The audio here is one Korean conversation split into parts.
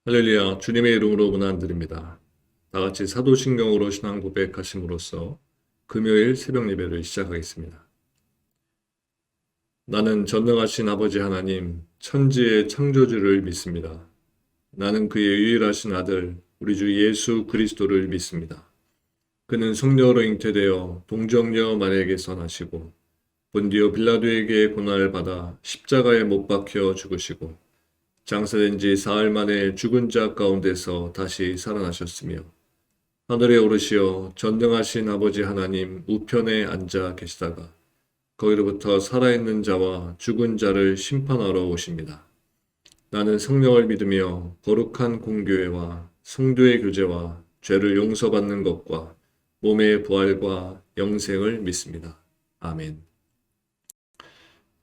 할렐루야, 주님의 이름으로 문안드립니다. 다 같이 사도신경으로 신앙 고백하심으로써 금요일 새벽 예배를 시작하겠습니다. 나는 전능하신 아버지 하나님, 천지의 창조주를 믿습니다. 나는 그의 유일하신 아들, 우리 주 예수 그리스도를 믿습니다. 그는 성령으로 잉태되어 동정녀 마리아에게서 나시고 본디오 빌라도에게 고난을 받아 십자가에 못 박혀 죽으시고 장사된 지 사흘 만에 죽은 자 가운데서 다시 살아나셨으며 하늘에 오르시어 전능하신 아버지 하나님 우편에 앉아 계시다가 거기로부터 살아있는 자와 죽은 자를 심판하러 오십니다. 나는 성령을 믿으며 거룩한 공교회와 성도의 교제와 죄를 용서받는 것과 몸의 부활과 영생을 믿습니다. 아멘.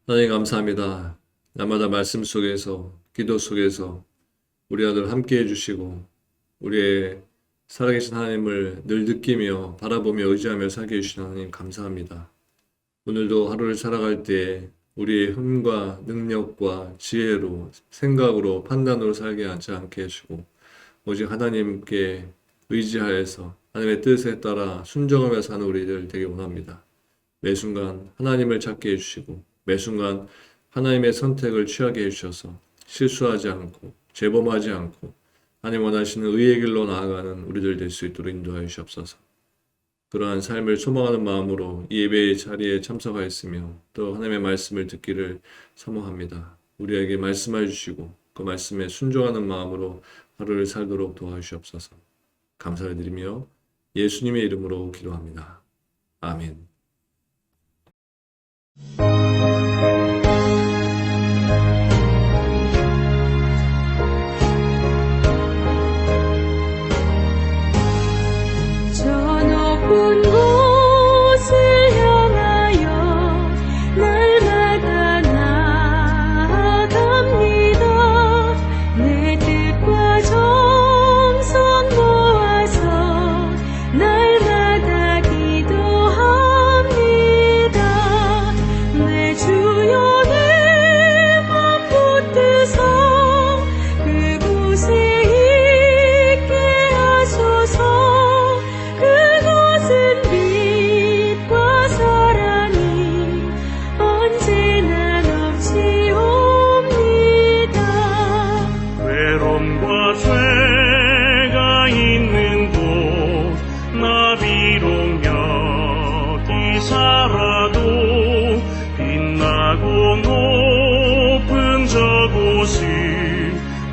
하나님 감사합니다. 날마다 말씀 속에서 기도 속에서 우리 아들 함께 해주시고 우리의 살아계신 하나님을 늘 느끼며 바라보며 의지하며 살게 해주시는 하나님 감사합니다. 오늘도 하루를 살아갈 때 우리의 힘과 능력과 지혜로 생각으로 판단으로 살게 하지 않게 해주고 오직 하나님께 의지하여서 하나님의 뜻에 따라 순종하며 사는 우리들 되게 원합니다. 매 순간 하나님을 찾게 해주시고 매 순간 하나님의 선택을 취하게 해주셔서 실수하지 않고 재범하지 않고 하나님 원하시는 의의 길로 나아가는 우리들 될 수 있도록 인도하여 주옵소서. 그러한 삶을 소망하는 마음으로 이 예배의 자리에 참석하였으며 또 하나님의 말씀을 듣기를 사모합니다. 우리에게 말씀해 주시고 그 말씀에 순종하는 마음으로 하루를 살도록 도와주시옵소서. 감사를 드리며 예수님의 이름으로 기도합니다. 아멘.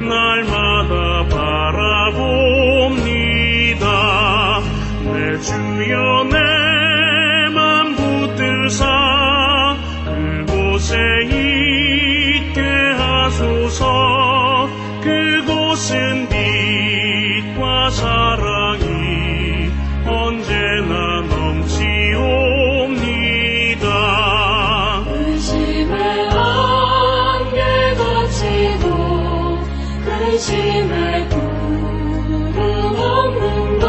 날마다 바라봅니다. 내 주여 내 맘 붙드사 그곳에 있게 하소서. 그곳은 빛과 사랑이 언제나 넘치옵니다. 의심의 안개 걷히고 근심의 구름 없는 곳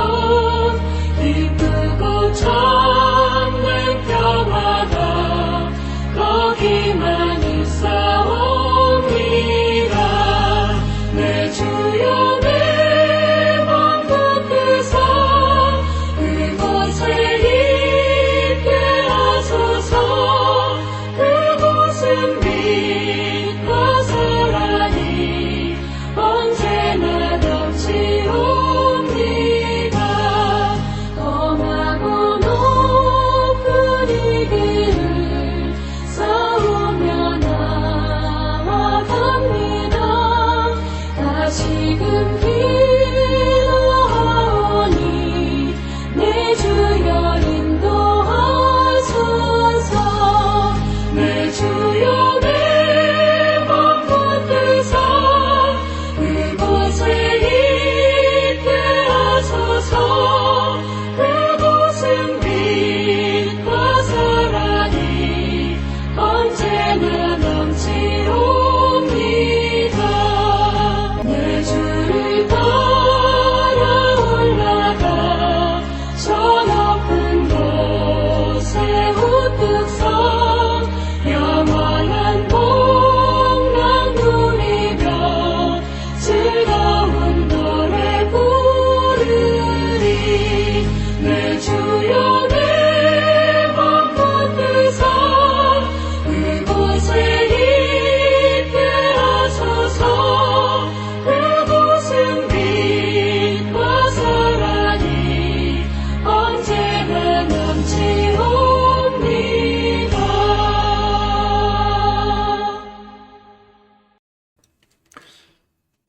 기쁘고 참된 평화가 거기만 있사옵니다. 내 주여 내 맘 붙드사 그곳에 있게 하소서. 그곳은 빛과 사랑이 언제나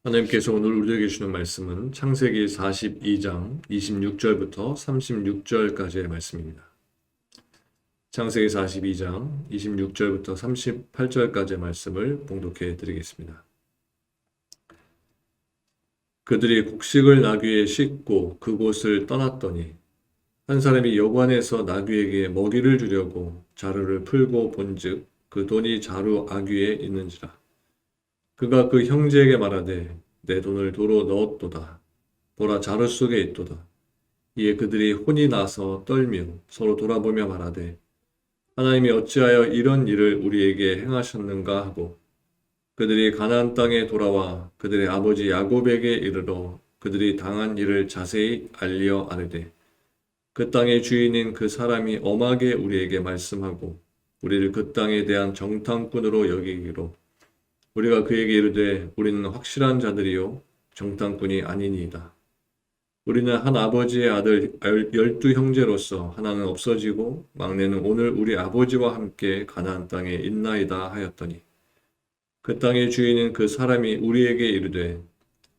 하나님께서 오늘 우리에게 주는 말씀은 창세기 42장 26절부터 36절까지의 말씀입니다. 창세기 42장 26절부터 38절까지의 말씀을 봉독해 드리겠습니다. 그들이 곡식을 나귀에 싣고 그곳을 떠났더니 한 사람이 여관에서 나귀에게 먹이를 주려고 자루를 풀고 본즉 그 돈이 자루 아귀에 있는지라. 그가 그 형제에게 말하되 내 돈을 도로 넣었도다. 보라 자루 속에 있도다. 이에 그들이 혼이 나서 떨며 서로 돌아보며 말하되 하나님이 어찌하여 이런 일을 우리에게 행하셨는가 하고 그들이 가나안 땅에 돌아와 그들의 아버지 야곱에게 이르러 그들이 당한 일을 자세히 알려 아뢰되 그 땅의 주인인 그 사람이 엄하게 우리에게 말씀하고 우리를 그 땅에 대한 정탐꾼으로 여기기로 우리가 그에게 이르되 우리는 확실한 자들이요 정탐꾼이 아니니이다. 우리는 한 아버지의 아들 12 형제로서 하나는 없어지고 막내는 오늘 우리 아버지와 함께 가나안 땅에 있나이다 하였더니 그 땅의 주인인 그 사람이 우리에게 이르되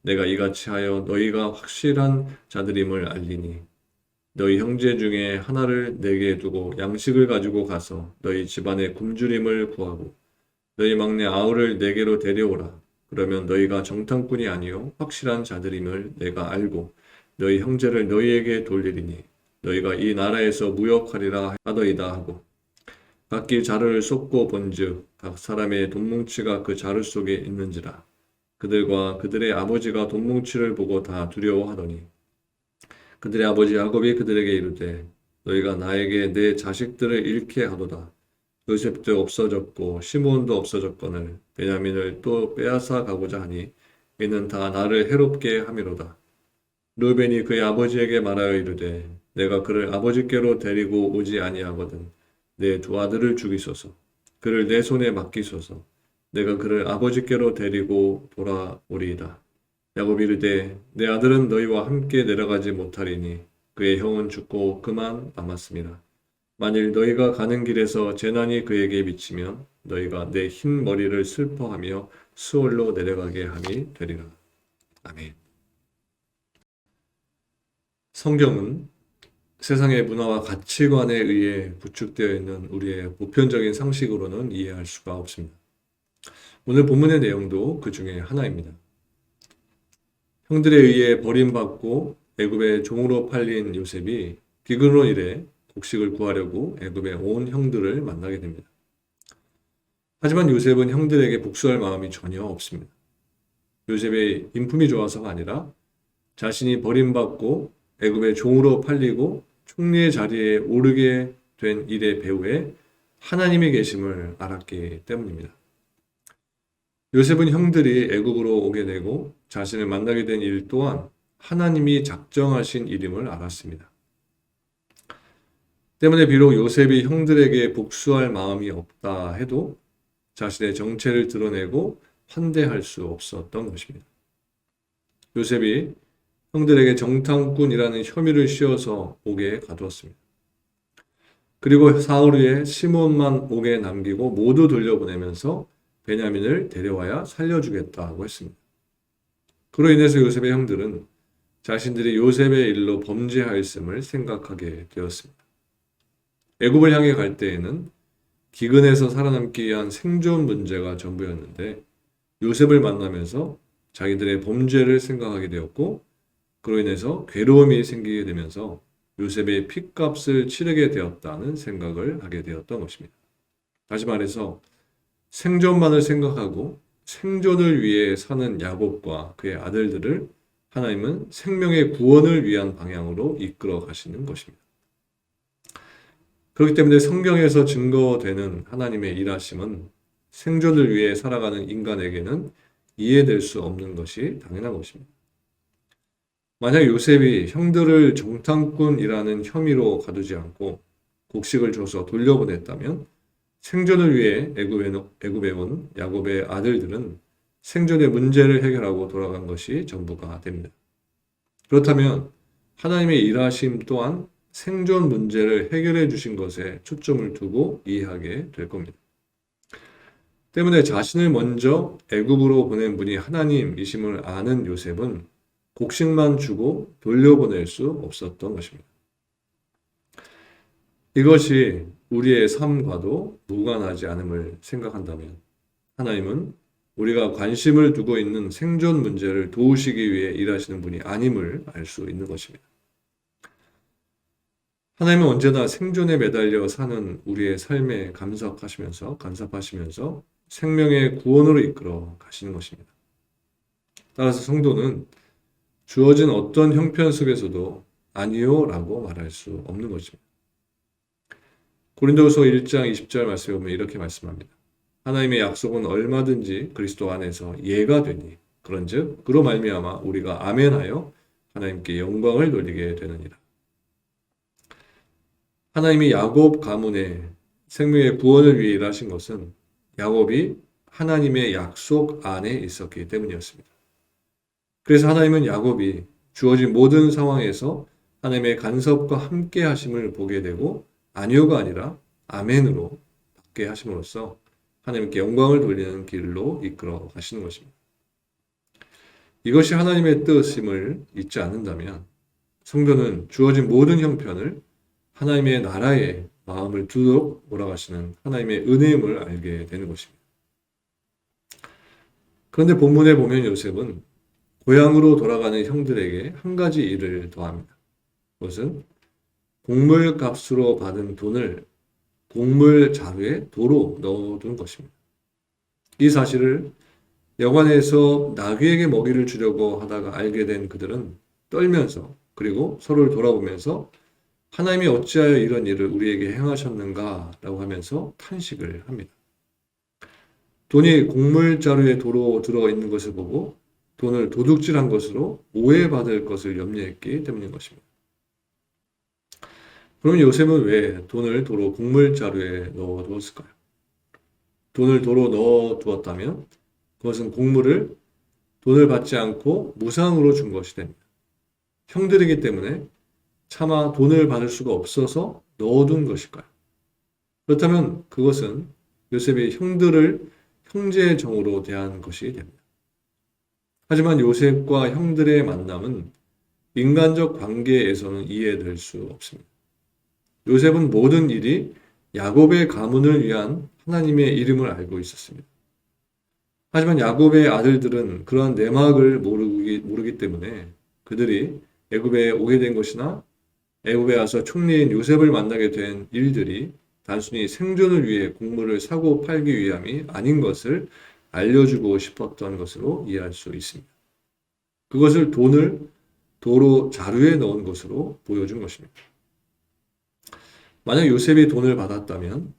내가 이같이 하여 너희가 확실한 자들임을 알리니 너희 형제 중에 하나를 내게 두고 양식을 가지고 가서 너희 집안의 굶주림을 구하고 너희 막내 아우를 내게로 데려오라. 그러면 너희가 정탐꾼이 아니요 확실한 자들임을 내가 알고 너희 형제를 너희에게 돌리리니 너희가 이 나라에서 무역하리라 하더이다 하고 각기 자루를 쏟고 본즉 각 사람의 돈뭉치가 그 자루 속에 있는지라. 그들과 그들의 아버지가 돈뭉치를 보고 다 두려워하더니 그들의 아버지 야곱이 그들에게 이르되 너희가 나에게 내 자식들을 잃게 하도다. 요셉도 없어졌고 시므온도 없어졌거늘 베냐민을 또 빼앗아 가고자 하니 이는 다 나를 해롭게 함이로다. 르벤이 그의 아버지에게 말하여 이르되 내가 그를 아버지께로 데리고 오지 아니하거든 내 두 아들을 죽이소서. 그를 내 손에 맡기소서. 내가 그를 아버지께로 데리고 돌아오리이다. 야곱이 이르되 내 아들은 너희와 함께 내려가지 못하리니 그의 형은 죽고 그만 남았습니다. 만일 너희가 가는 길에서 재난이 그에게 미치면 너희가 내 흰 머리를 슬퍼하며 수월로 내려가게 함이 되리라. 아멘. 성경은 세상의 문화와 가치관에 의해 구축되어 있는 우리의 보편적인 상식으로는 이해할 수가 없습니다. 오늘 본문의 내용도 그 중에 하나입니다. 형들에 의해 버림받고 애굽의 종으로 팔린 요셉이 기근으로 인해 곡식을 구하려고 애굽에 온 형들을 만나게 됩니다. 하지만 요셉은 형들에게 복수할 마음이 전혀 없습니다. 요셉의 인품이 좋아서가 아니라 자신이 버림받고 애굽의 종으로 팔리고 총리의 자리에 오르게 된 일의 배후에 하나님의 계심을 알았기 때문입니다. 요셉은 형들이 애굽으로 오게 되고 자신을 만나게 된 일 또한 하나님이 작정하신 일임을 알았습니다. 때문에 비록 요셉이 형들에게 복수할 마음이 없다 해도 자신의 정체를 드러내고 환대할 수 없었던 것입니다. 요셉이 형들에게 정탐꾼이라는 혐의를 씌워서 옥에 가두었습니다. 그리고 사흘 후에 시므온만 옥에 남기고 모두 돌려보내면서 베냐민을 데려와야 살려주겠다고 했습니다. 그로 인해서 요셉의 형들은 자신들이 요셉의 일로 범죄하였음을 생각하게 되었습니다. 애굽을 향해 갈 때에는 기근에서 살아남기 위한 생존 문제가 전부였는데 요셉을 만나면서 자기들의 범죄를 생각하게 되었고 그로 인해서 괴로움이 생기게 되면서 요셉의 핏값을 치르게 되었다는 생각을 하게 되었던 것입니다. 다시 말해서 생존만을 생각하고 생존을 위해 사는 야곱과 그의 아들들을 하나님은 생명의 구원을 위한 방향으로 이끌어 가시는 것입니다. 그렇기 때문에 성경에서 증거되는 하나님의 일하심은 생존을 위해 살아가는 인간에게는 이해될 수 없는 것이 당연한 것입니다. 만약 요셉이 형들을 정탐꾼이라는 혐의로 가두지 않고 곡식을 줘서 돌려보냈다면 생존을 위해 애굽에 온 야곱의 아들들은 생존의 문제를 해결하고 돌아간 것이 전부가 됩니다. 그렇다면 하나님의 일하심 또한 생존 문제를 해결해 주신 것에 초점을 두고 이해하게 될 겁니다. 때문에 자신을 먼저 애굽으로 보낸 분이 하나님이심을 아는 요셉은 곡식만 주고 돌려보낼 수 없었던 것입니다. 이것이 우리의 삶과도 무관하지 않음을 생각한다면 하나님은 우리가 관심을 두고 있는 생존 문제를 도우시기 위해 일하시는 분이 아님을 알 수 있는 것입니다. 하나님은 언제나 생존에 매달려 사는 우리의 삶에 간섭하시면서 생명의 구원으로 이끌어 가시는 것입니다. 따라서 성도는 주어진 어떤 형편 속에서도 아니요 라고 말할 수 없는 것입니다. 고린도후서 1장 20절 말씀에 보면 이렇게 말씀합니다. 하나님의 약속은 얼마든지 그리스도 안에서 예가 되니 그런즉 그로 말미암아 우리가 아멘하여 하나님께 영광을 돌리게 되느니라. 하나님이 야곱 가문의 생명의 구원을 위해 일하신 것은 야곱이 하나님의 약속 안에 있었기 때문이었습니다. 그래서 하나님은 야곱이 주어진 모든 상황에서 하나님의 간섭과 함께 하심을 보게 되고 아니요가 아니라 아멘으로 받게 하심으로써 하나님께 영광을 돌리는 길로 이끌어 가시는 것입니다. 이것이 하나님의 뜻임을 잊지 않는다면 성도는 주어진 모든 형편을 하나님의 나라에 마음을 두도록 몰아가시는 하나님의 은혜임을 알게 되는 것입니다. 그런데 본문에 보면 요셉은 고향으로 돌아가는 형들에게 한 가지 일을 더합니다. 그것은 곡물값으로 받은 돈을 곡물 자루에 도로 넣어둔 것입니다. 이 사실을 여관에서 나귀에게 먹이를 주려고 하다가 알게 된 그들은 떨면서 그리고 서로를 돌아보면서 하나님이 어찌하여 이런 일을 우리에게 행하셨는가 라고 하면서 탄식을 합니다. 돈이 곡물 자루에 도로 들어있는 것을 보고 돈을 도둑질한 것으로 오해받을 것을 염려했기 때문인 것입니다. 그럼 요셉은 왜 돈을 도로 곡물 자루에 넣어두었을까요? 돈을 도로 넣어두었다면 그것은 돈을 받지 않고 무상으로 준 것이 됩니다. 형들이기 때문에 차마 돈을 받을 수가 없어서 넣어둔 것일까요? 그렇다면 그것은 요셉이 형들을 형제의 정으로 대한 것이 됩니다. 하지만 요셉과 형들의 만남은 인간적 관계에서는 이해될 수 없습니다. 요셉은 모든 일이 야곱의 가문을 위한 하나님의 이름을 알고 있었습니다. 하지만 야곱의 아들들은 그러한 내막을 모르기 때문에 그들이 애굽에 오게 된 것이나 애굽에 와서 총리인 요셉을 만나게 된 일들이 단순히 생존을 위해 곡물을 사고 팔기 위함이 아닌 것을 알려주고 싶었던 것으로 이해할 수 있습니다. 그것을 돈을 도로 자루에 넣은 것으로 보여준 것입니다. 만약 요셉이 돈을 받았다면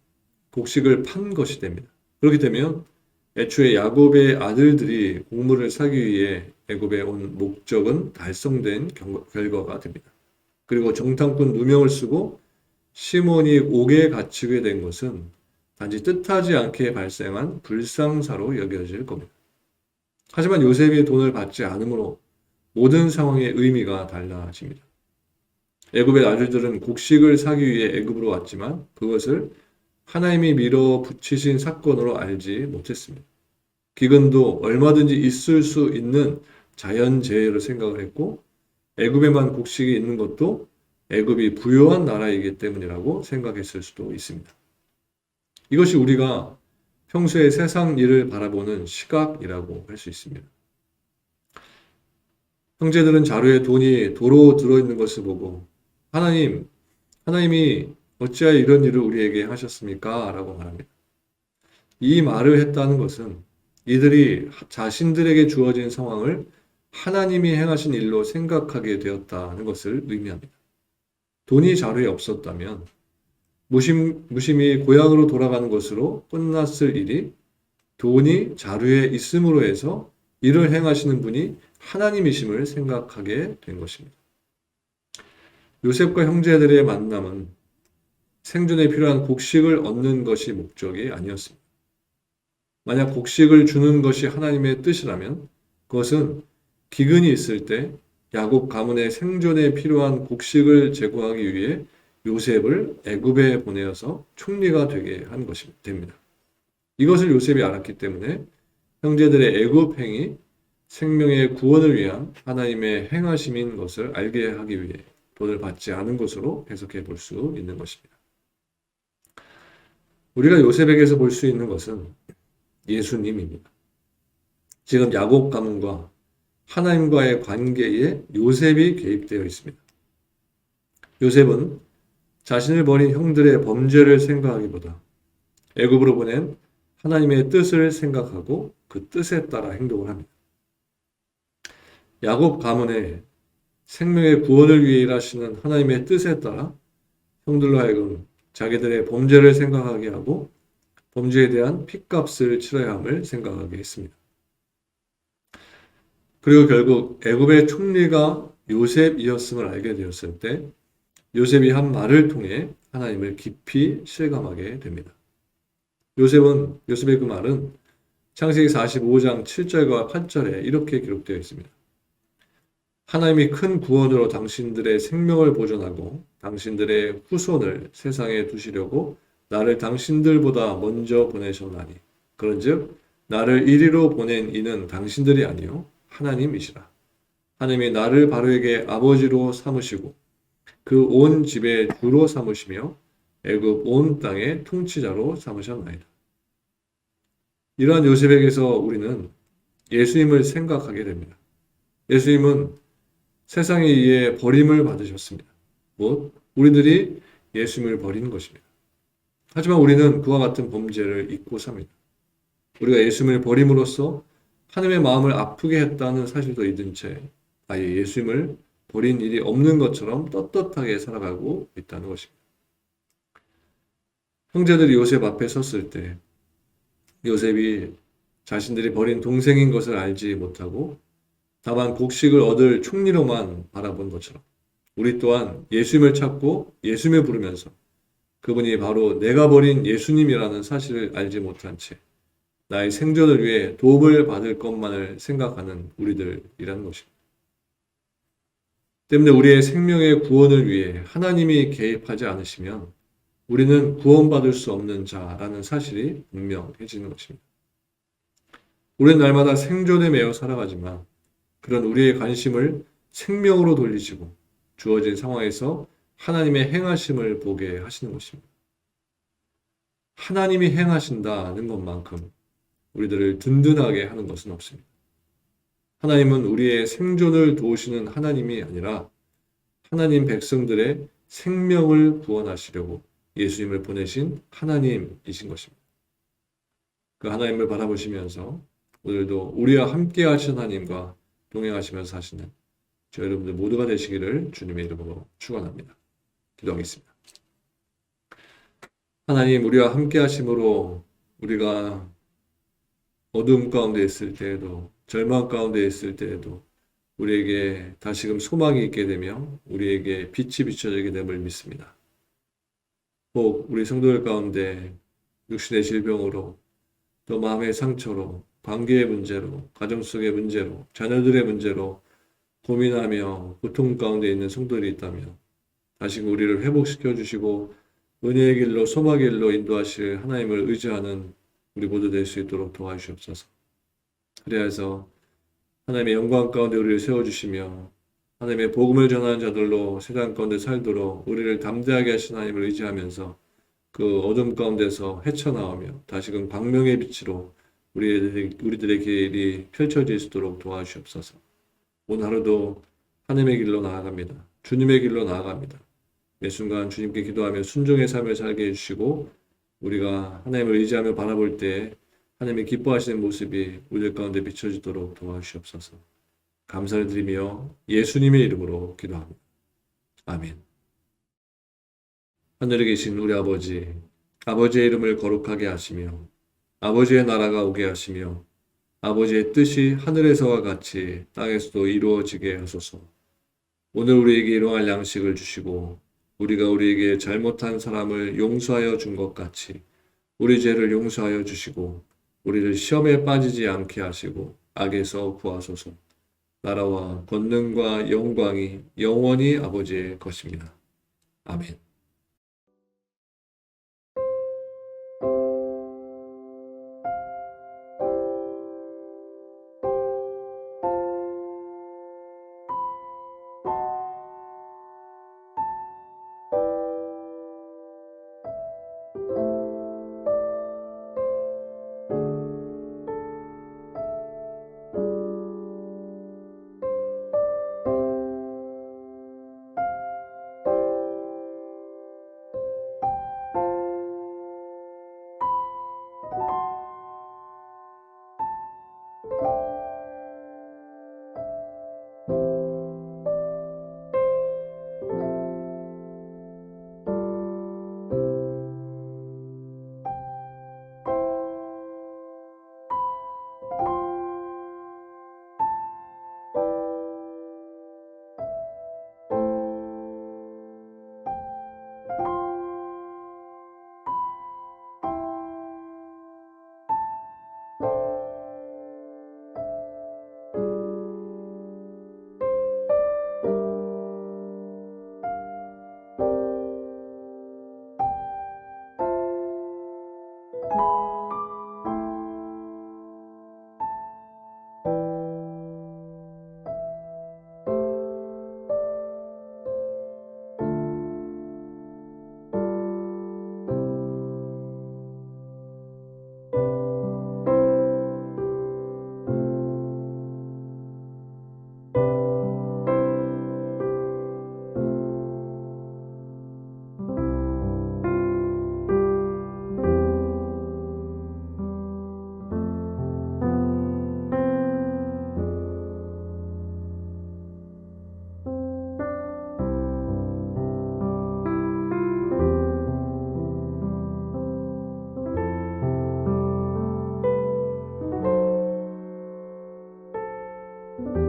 곡식을 판 것이 됩니다. 그렇게 되면 애초에 야곱의 아들들이 곡물을 사기 위해 애굽에 온 목적은 달성된 결과가 됩니다. 그리고 정탐꾼 누명을 쓰고 시몬이 옥에 갇히게 된 것은 단지 뜻하지 않게 발생한 불상사로 여겨질 겁니다. 하지만 요셉이 돈을 받지 않으므로 모든 상황의 의미가 달라집니다. 애굽의 아들들은 곡식을 사기 위해 애굽으로 왔지만 그것을 하나님이 밀어붙이신 사건으로 알지 못했습니다. 기근도 얼마든지 있을 수 있는 자연재해로 생각을 했고 애굽에만 곡식이 있는 것도 애굽이 부유한 나라이기 때문이라고 생각했을 수도 있습니다. 이것이 우리가 평소에 세상 일을 바라보는 시각이라고 할 수 있습니다. 형제들은 자루에 돈이 도로 들어있는 것을 보고 하나님이 어찌하여 이런 일을 우리에게 하셨습니까? 라고 말합니다. 이 말을 했다는 것은 이들이 자신들에게 주어진 상황을 하나님이 행하신 일로 생각하게 되었다는 것을 의미합니다. 돈이 자루에 없었다면 무심히 고향으로 돌아가는 것으로 끝났을 일이 돈이 자루에 있음으로 해서 이를 행하시는 분이 하나님이심을 생각하게 된 것입니다. 요셉과 형제들의 만남은 생존에 필요한 곡식을 얻는 것이 목적이 아니었습니다. 만약 곡식을 주는 것이 하나님의 뜻이라면 그것은 기근이 있을 때 야곱 가문의 생존에 필요한 곡식을 제공하기 위해 요셉을 애굽에 보내어서 총리가 되게 한 것이 됩니다. 이것을 요셉이 알았기 때문에 형제들의 애굽 행위, 생명의 구원을 위한 하나님의 행하심인 것을 알게 하기 위해 돈을 받지 않은 것으로 해석해 볼 수 있는 것입니다. 우리가 요셉에게서 볼 수 있는 것은 예수님입니다. 지금 야곱 가문과 하나님과의 관계에 요셉이 개입되어 있습니다. 요셉은 자신을 버린 형들의 범죄를 생각하기보다 애굽으로 보낸 하나님의 뜻을 생각하고 그 뜻에 따라 행동을 합니다. 야곱 가문의 생명의 구원을 위해 일하시는 하나님의 뜻에 따라 형들로 하여금 자기들의 범죄를 생각하게 하고 범죄에 대한 핏값을 치러야 함을 생각하게 했습니다. 그리고 결국 애굽의 총리가 요셉이었음을 알게 되었을 때 요셉이 한 말을 통해 하나님을 깊이 실감하게 됩니다. 요셉의 그 말은 창세기 45장 7절과 8절에 이렇게 기록되어 있습니다. 하나님이 큰 구원으로 당신들의 생명을 보존하고 당신들의 후손을 세상에 두시려고 나를 당신들보다 먼저 보내셨나니 그런즉 나를 이리로 보낸 이는 당신들이 아니요 하나님이시라. 하나님이 나를 바로에게 아버지로 삼으시고 그 온 집의 주로 삼으시며 애굽 온 땅의 통치자로 삼으셨나이다. 이러한 요셉에게서 우리는 예수님을 생각하게 됩니다. 예수님은 세상에 의해 버림을 받으셨습니다. 우리들이 예수님을 버리는 것입니다. 하지만 우리는 그와 같은 범죄를 잊고 삽니다. 우리가 예수님을 버림으로써 하나님의 마음을 아프게 했다는 사실도 잊은 채 아예 예수님을 버린 일이 없는 것처럼 떳떳하게 살아가고 있다는 것입니다. 형제들이 요셉 앞에 섰을 때 요셉이 자신들이 버린 동생인 것을 알지 못하고 다만 곡식을 얻을 총리로만 바라본 것처럼 우리 또한 예수님을 찾고 예수님을 부르면서 그분이 바로 내가 버린 예수님이라는 사실을 알지 못한 채 나의 생존을 위해 도움을 받을 것만을 생각하는 우리들이라는 것입니다. 때문에 우리의 생명의 구원을 위해 하나님이 개입하지 않으시면 우리는 구원받을 수 없는 자라는 사실이 분명해지는 것입니다. 우리는 날마다 생존에 매여 살아가지만 그런 우리의 관심을 생명으로 돌리시고 주어진 상황에서 하나님의 행하심을 보게 하시는 것입니다. 하나님이 행하신다는 것만큼 우리들을 든든하게 하는 것은 없습니다. 하나님은 우리의 생존을 도우시는 하나님이 아니라 하나님 백성들의 생명을 구원하시려고 예수님을 보내신 하나님이신 것입니다. 그 하나님을 바라보시면서 오늘도 우리와 함께 하신 하나님과 동행하시면서 사시는 저 여러분들 모두가 되시기를 주님의 이름으로 축원합니다. 기도하겠습니다. 하나님, 우리와 함께 하심으로 우리가 어두움 가운데 있을 때에도 절망 가운데 있을 때에도 우리에게 다시금 소망이 있게 되며 우리에게 빛이 비춰지게 됨을 믿습니다. 혹 우리 성도들 가운데 육신의 질병으로 또 마음의 상처로 관계의 문제로 가정 속의 문제로 자녀들의 문제로 고민하며 고통 가운데 있는 성도들이 있다면 다시금 우리를 회복시켜 주시고 은혜의 길로 소망의 길로 인도하실 하나님을 의지하는 우리 모두 될 수 있도록 도와주시옵소서. 그래서 하나님의 영광 가운데 우리를 세워주시며 하나님의 복음을 전하는 자들로 세상 가운데 살도록 우리를 담대하게 하신 하나님을 의지하면서 그 어둠 가운데서 헤쳐나오며 다시금 광명의 빛으로 우리들의 길이 펼쳐질 수 있도록 도와주시옵소서. 오늘 하루도 하나님의 길로 나아갑니다. 주님의 길로 나아갑니다. 매 순간 주님께 기도하며 순종의 삶을 살게 해주시고 우리가 하나님을 의지하며 바라볼 때 하나님이 기뻐하시는 모습이 우리들 가운데 비춰지도록 도와주시옵소서. 감사를 드리며 예수님의 이름으로 기도합니다. 아멘. 하늘에 계신 우리 아버지, 아버지의 이름을 거룩하게 하시며 아버지의 나라가 오게 하시며 아버지의 뜻이 하늘에서와 같이 땅에서도 이루어지게 하소서. 오늘 우리에게 일용할 양식을 주시고 우리가 우리에게 잘못한 사람을 용서하여 준 것 같이 우리 죄를 용서하여 주시고 우리를 시험에 빠지지 않게 하시고 악에서 구하소서. 나라와 권능과 영광이 영원히 아버지의 것입니다. 아멘. 주옵소서.